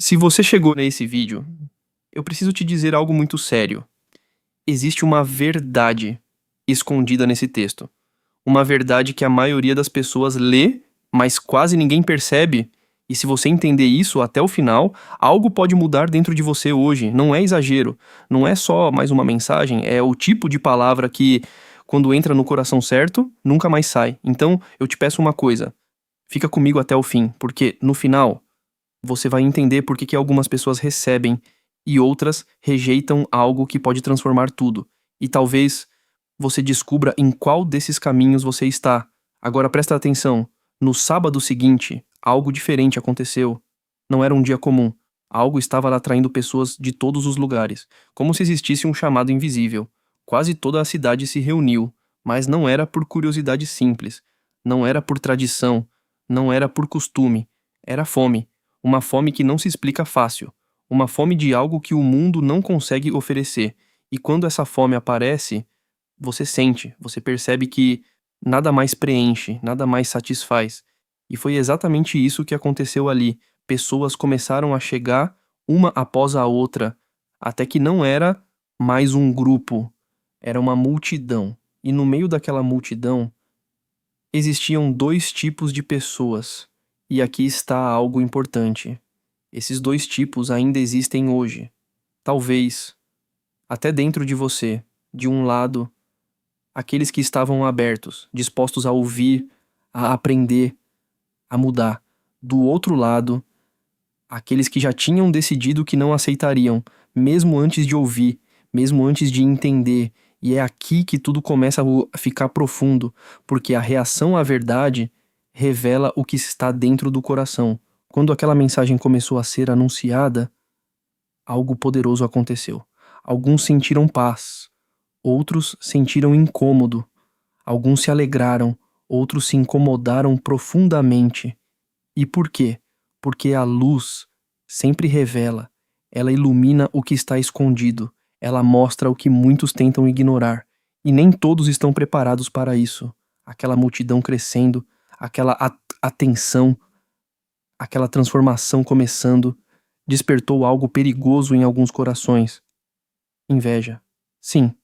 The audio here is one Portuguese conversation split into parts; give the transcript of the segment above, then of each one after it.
Se você chegou nesse vídeo, eu preciso te dizer algo muito sério. Existe uma verdade escondida nesse texto. Uma verdade que a maioria das pessoas lê, mas quase ninguém percebe. E se você entender isso até o final, algo pode mudar dentro de você hoje. Não é exagero. Não é só mais uma mensagem, é o tipo de palavra que, quando entra no coração certo, nunca mais sai. Então, eu te peço uma coisa. Fica comigo até o fim, porque no final você vai entender por que algumas pessoas recebem e outras rejeitam algo que pode transformar tudo. E talvez você descubra em qual desses caminhos você está. Agora presta atenção. No sábado seguinte, algo diferente aconteceu. Não era um dia comum. Algo estava atraindo pessoas de todos os lugares, como se existisse um chamado invisível. Quase toda a cidade se reuniu, mas não era por curiosidade simples, não era por tradição, não era por costume, era fome. Uma fome que não se explica fácil. Uma fome de algo que o mundo não consegue oferecer. E quando essa fome aparece, você sente, você percebe que nada mais preenche, nada mais satisfaz. E foi exatamente isso que aconteceu ali. Pessoas começaram a chegar uma após a outra, até que não era mais um grupo, era uma multidão. E no meio daquela multidão existiam dois tipos de pessoas. E aqui está algo importante. Esses dois tipos ainda existem hoje. Talvez, até dentro de você, de um lado, aqueles que estavam abertos, dispostos a ouvir, a aprender, a mudar. Do outro lado, aqueles que já tinham decidido que não aceitariam, mesmo antes de ouvir, mesmo antes de entender. E é aqui que tudo começa a ficar profundo, porque a reação à verdade revela o que está dentro do coração. Quando aquela mensagem começou a ser anunciada, algo poderoso aconteceu. Alguns sentiram paz, outros sentiram incômodo, alguns se alegraram, outros se incomodaram profundamente. E por quê? Porque a luz sempre revela, ela ilumina o que está escondido, ela mostra o que muitos tentam ignorar, e nem todos estão preparados para isso. Aquela multidão crescendo, aquela atenção, aquela transformação começando, despertou algo perigoso em alguns corações. Inveja. Sim,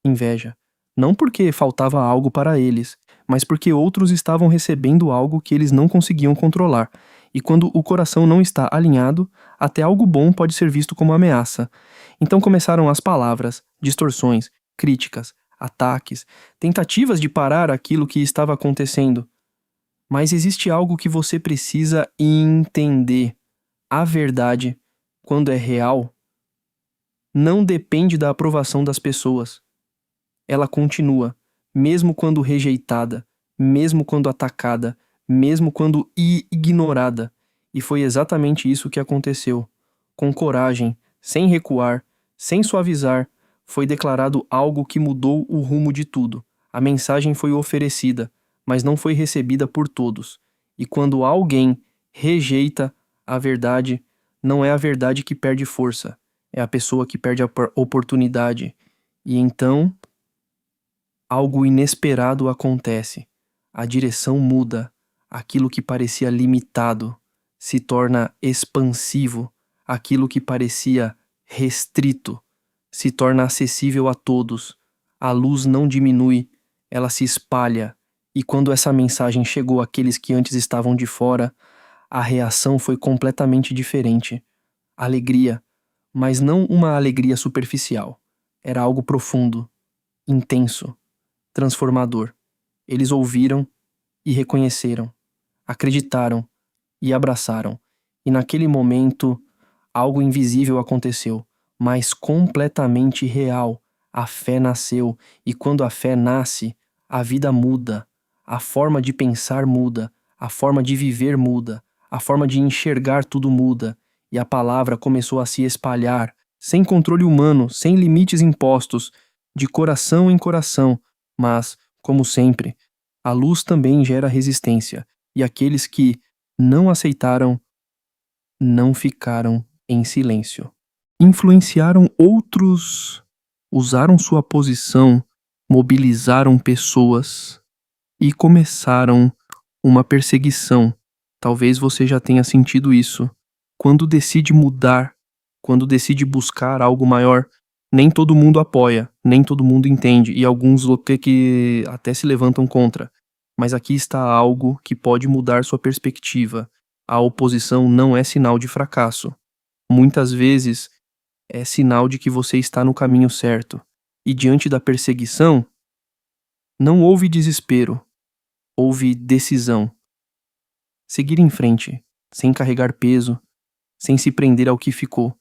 inveja. Não porque faltava algo para eles, mas porque outros estavam recebendo algo que eles não conseguiam controlar. E quando o coração não está alinhado, até algo bom pode ser visto como ameaça. Então começaram as palavras, distorções, críticas, ataques, tentativas de parar aquilo que estava acontecendo. Mas existe algo que você precisa entender. A verdade, quando é real, não depende da aprovação das pessoas. Ela continua, mesmo quando rejeitada, mesmo quando atacada, mesmo quando ignorada. E foi exatamente isso que aconteceu. Com coragem, sem recuar, sem suavizar, foi declarado algo que mudou o rumo de tudo. A mensagem foi oferecida, mas não foi recebida por todos. E quando alguém rejeita a verdade, não é a verdade que perde força, é a pessoa que perde a oportunidade. E então algo inesperado acontece. A direção muda. Aquilo que parecia limitado se torna expansivo. Aquilo que parecia restrito se torna acessível a todos. A luz não diminui, ela se espalha. E quando essa mensagem chegou àqueles que antes estavam de fora, a reação foi completamente diferente. Alegria, mas não uma alegria superficial. Era algo profundo, intenso, transformador. Eles ouviram e reconheceram, acreditaram e abraçaram. E naquele momento, algo invisível aconteceu, mas completamente real. A fé nasceu, e quando a fé nasce, a vida muda, a forma de pensar muda, a forma de viver muda, a forma de enxergar tudo muda, e a palavra começou a se espalhar, sem controle humano, sem limites impostos, de coração em coração, mas, como sempre, a luz também gera resistência, e aqueles que não aceitaram não ficaram em silêncio. Influenciaram outros, usaram sua posição, mobilizaram pessoas e começaram uma perseguição. Talvez você já tenha sentido isso. quando decide mudar, quando decide buscar algo maior, nem todo mundo apoia, nem todo mundo entende, e alguns que até se levantam contra. Mas aqui está algo que pode mudar sua perspectiva. A oposição não é sinal de fracasso. Muitas vezes é sinal de que você está no caminho certo. E diante da perseguição, não houve desespero, houve decisão. Seguir em frente, sem carregar peso, sem se prender ao que ficou.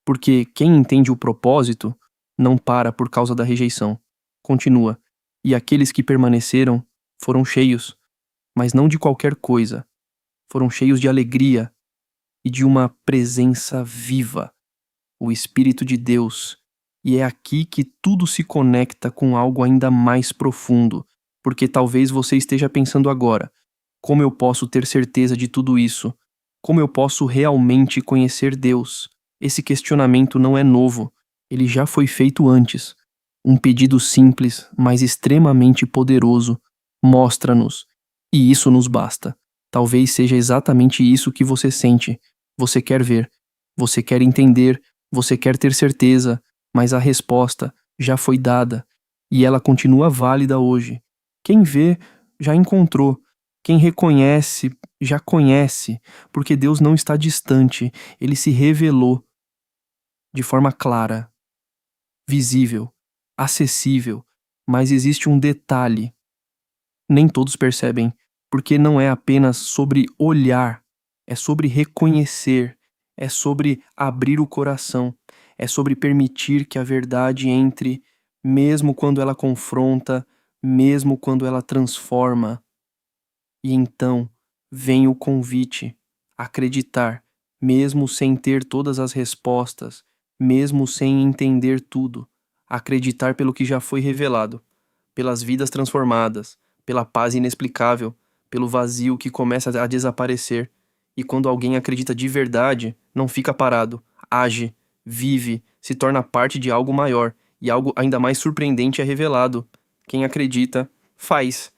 Porque quem entende o propósito não para por causa da rejeição. Continua. E aqueles que permaneceram foram cheios, mas não de qualquer coisa. Foram cheios de alegria e de uma presença viva, o Espírito de Deus. E é aqui que tudo se conecta com algo ainda mais profundo, porque talvez você esteja pensando agora: como eu posso ter certeza de tudo isso? Como eu posso realmente conhecer Deus? Esse questionamento não é novo, ele já foi feito antes. Um pedido simples, mas extremamente poderoso. Mostra-nos, e isso nos basta. Talvez seja exatamente isso que você sente. Você quer ver, você quer entender, você quer ter certeza, mas a resposta já foi dada e ela continua válida hoje. Quem vê já encontrou, quem reconhece já conhece, porque Deus não está distante, ele se revelou de forma clara, visível, acessível, mas existe um detalhe. Nem todos percebem, porque não é apenas sobre olhar, é sobre reconhecer, é sobre abrir o coração, é sobre permitir que a verdade entre, mesmo quando ela confronta, mesmo quando ela transforma. E então vem o convite: acreditar, mesmo sem ter todas as respostas, mesmo sem entender tudo, acreditar pelo que já foi revelado, pelas vidas transformadas, pela paz inexplicável, pelo vazio que começa a desaparecer. E quando alguém acredita de verdade, não fica parado, age, vive, se torna parte de algo maior, e algo ainda mais surpreendente é revelado. Quem acredita, faz.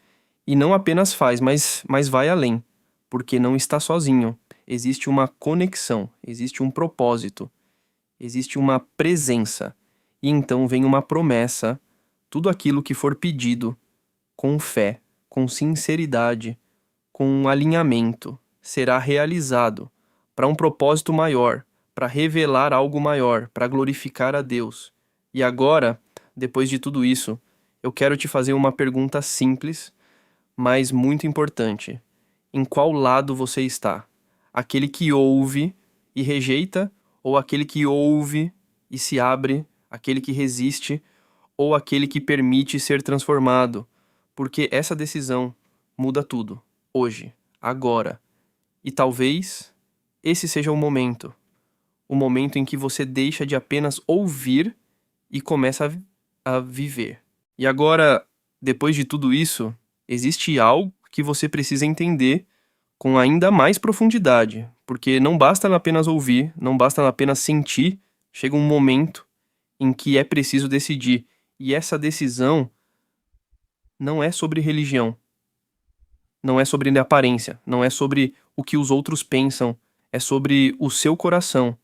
E não apenas faz, mas vai além, porque não está sozinho. Existe uma conexão, existe um propósito, existe uma presença. E então vem uma promessa, tudo aquilo que for pedido, com fé, com sinceridade, com um alinhamento, será realizado para um propósito maior, para revelar algo maior, para glorificar a Deus. E agora, depois de tudo isso, eu quero te fazer uma pergunta simples, mas muito importante. Em qual lado você está? Aquele que ouve e rejeita, ou aquele que ouve e se abre, aquele que resiste, ou aquele que permite ser transformado? Porque essa decisão muda tudo, hoje, agora. E talvez esse seja o momento em que você deixa de apenas ouvir e começa a viver. E agora, depois de tudo isso, existe algo que você precisa entender com ainda mais profundidade, porque não basta apenas ouvir, não basta apenas sentir, chega um momento em que é preciso decidir. E essa decisão não é sobre religião, não é sobre aparência, não é sobre o que os outros pensam, é sobre o seu coração.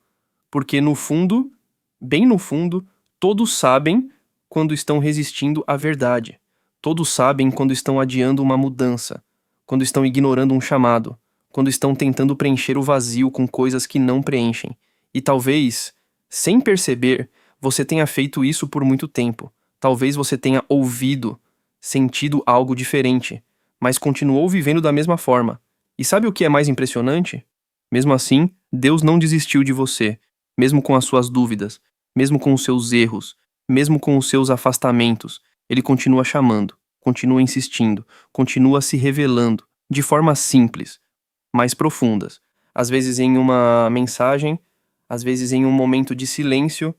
Porque no fundo, bem no fundo, todos sabem quando estão resistindo à verdade. Todos sabem quando estão adiando uma mudança, quando estão ignorando um chamado, quando estão tentando preencher o vazio com coisas que não preenchem. E talvez, sem perceber, você tenha feito isso por muito tempo. Talvez você tenha ouvido, sentido algo diferente, mas continuou vivendo da mesma forma. E sabe o que é mais impressionante? Mesmo assim, Deus não desistiu de você, mesmo com as suas dúvidas, mesmo com os seus erros, mesmo com os seus afastamentos. Ele continua chamando, continua insistindo, continua se revelando, de formas simples, mais profundas. Às vezes em uma mensagem, às vezes em um momento de silêncio,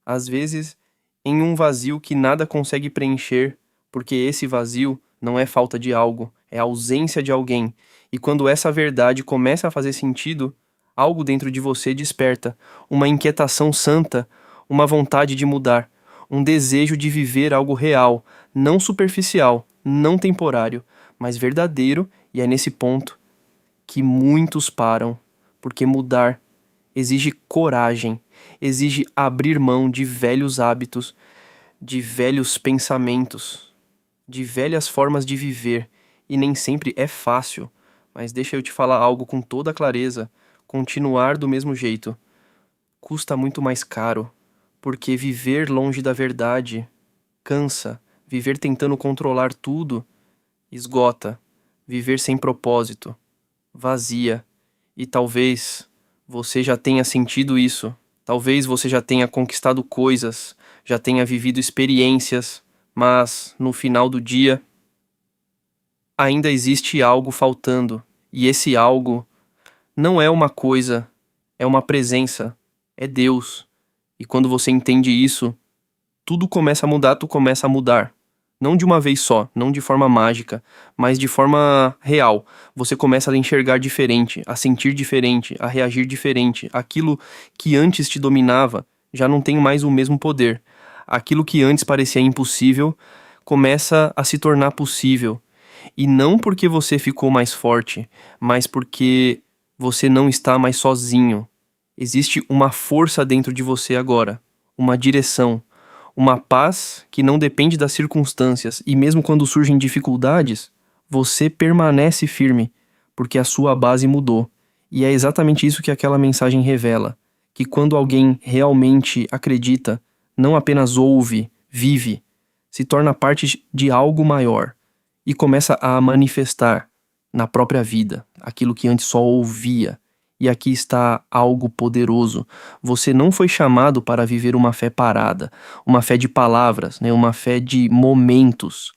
às vezes em um vazio que nada consegue preencher, porque esse vazio não é falta de algo, é a ausência de alguém. E quando essa verdade começa a fazer sentido, algo dentro de você desperta, uma inquietação santa, uma vontade de mudar, um desejo de viver algo real, não superficial, não temporário, mas verdadeiro, e é nesse ponto que muitos param, porque mudar exige coragem, exige abrir mão de velhos hábitos, de velhos pensamentos, de velhas formas de viver, e nem sempre é fácil, mas deixa eu te falar algo com toda clareza: continuar do mesmo jeito custa muito mais caro, porque viver longe da verdade cansa, viver tentando controlar tudo esgota, viver sem propósito vazia. E talvez você já tenha sentido isso. Talvez você já tenha conquistado coisas, já tenha vivido experiências, mas no final do dia ainda existe algo faltando. E esse algo não é uma coisa, é uma presença, é Deus. E quando você entende isso, tudo começa a mudar, tu começa a mudar. Não de uma vez só, não de forma mágica, mas de forma real. Você começa a enxergar diferente, a sentir diferente, a reagir diferente. Aquilo que antes te dominava já não tem mais o mesmo poder. Aquilo que antes parecia impossível começa a se tornar possível. E não porque você ficou mais forte, mas porque você não está mais sozinho. Existe uma força dentro de você agora, uma direção, uma paz que não depende das circunstâncias, e mesmo quando surgem dificuldades, você permanece firme, porque a sua base mudou. E é exatamente isso que aquela mensagem revela, que quando alguém realmente acredita, não apenas ouve, vive, se torna parte de algo maior e começa a manifestar na própria vida aquilo que antes só ouvia. E aqui está algo poderoso. Você não foi chamado para viver uma fé parada, uma fé de palavras, né? Uma fé de momentos,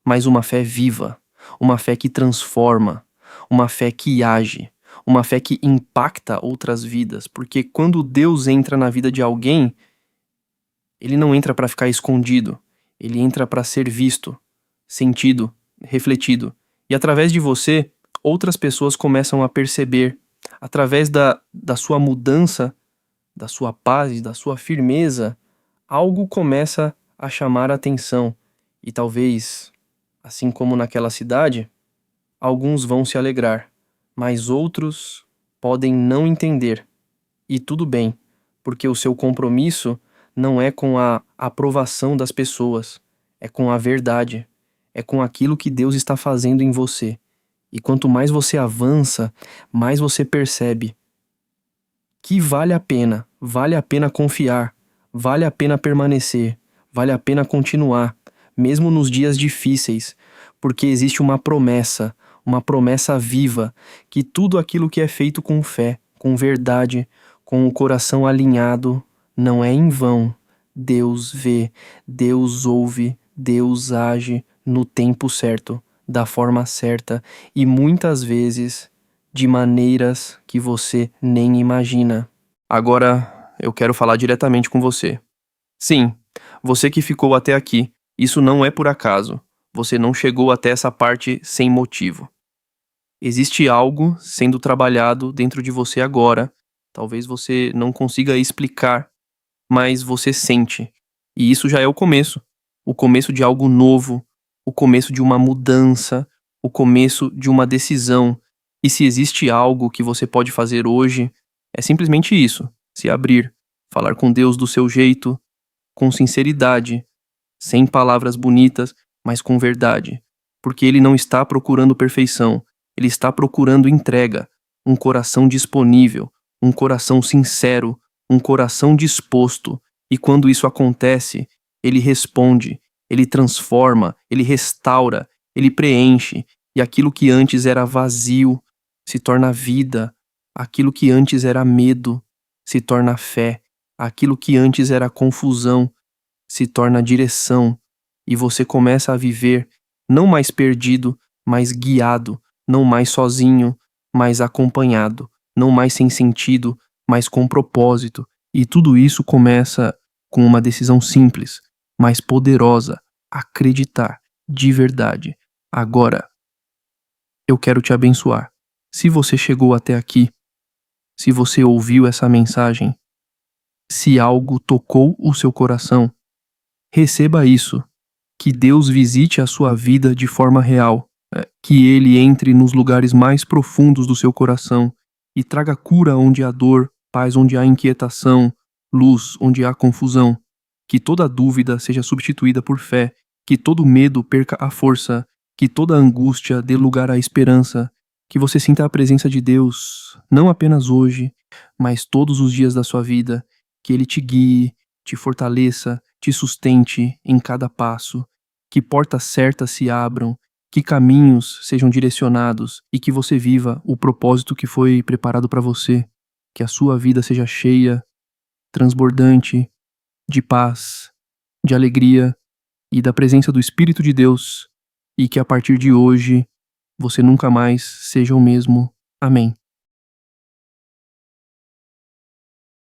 mas uma fé viva, uma fé que transforma, uma fé que age, uma fé que impacta outras vidas. Porque quando Deus entra na vida de alguém, ele não entra para ficar escondido, ele entra para ser visto, sentido, refletido. E através de você, outras pessoas começam a perceber, através da sua mudança, da sua paz e da sua firmeza, algo começa a chamar a atenção. E talvez, assim como naquela cidade, alguns vão se alegrar, mas outros podem não entender. E tudo bem, porque o seu compromisso não é com a aprovação das pessoas, é com a verdade, é com aquilo que Deus está fazendo em você. E quanto mais você avança, mais você percebe que vale a pena confiar, vale a pena permanecer, vale a pena continuar, mesmo nos dias difíceis, porque existe uma promessa viva, que tudo aquilo que é feito com fé, com verdade, com o coração alinhado, não é em vão. Deus vê, Deus ouve, Deus age no tempo certo, da forma certa e muitas vezes de maneiras que você nem imagina. Agora eu quero falar diretamente com você. Sim, você que ficou até aqui, isso não é por acaso. Você não chegou até essa parte sem motivo. Existe algo sendo trabalhado dentro de você agora. Talvez você não consiga explicar, mas você sente. E isso já é o começo. O começo de algo novo, o começo de uma mudança, o começo de uma decisão. E se existe algo que você pode fazer hoje, é simplesmente isso: se abrir, falar com Deus do seu jeito, com sinceridade, sem palavras bonitas, mas com verdade. Porque Ele não está procurando perfeição, Ele está procurando entrega, um coração disponível, um coração sincero, um coração disposto. E quando isso acontece, Ele responde, Ele transforma, Ele restaura, Ele preenche, e aquilo que antes era vazio se torna vida, aquilo que antes era medo se torna fé, aquilo que antes era confusão se torna direção, e você começa a viver não mais perdido, mas guiado, não mais sozinho, mas acompanhado, não mais sem sentido, mas com propósito. E tudo isso começa com uma decisão simples, mas poderosa: acreditar de verdade. Agora, eu quero te abençoar. Se você chegou até aqui, se você ouviu essa mensagem, se algo tocou o seu coração, receba isso. Que Deus visite a sua vida de forma real, que Ele entre nos lugares mais profundos do seu coração e traga cura onde há dor, paz onde há inquietação, luz onde há confusão. Que toda dúvida seja substituída por fé, que todo medo perca a força, que toda angústia dê lugar à esperança, que você sinta a presença de Deus, não apenas hoje, mas todos os dias da sua vida, que Ele te guie, te fortaleça, te sustente em cada passo, que portas certas se abram, que caminhos sejam direcionados e que você viva o propósito que foi preparado para você, que a sua vida seja cheia, transbordante, de paz, de alegria e da presença do Espírito de Deus, e que a partir de hoje você nunca mais seja o mesmo. Amém.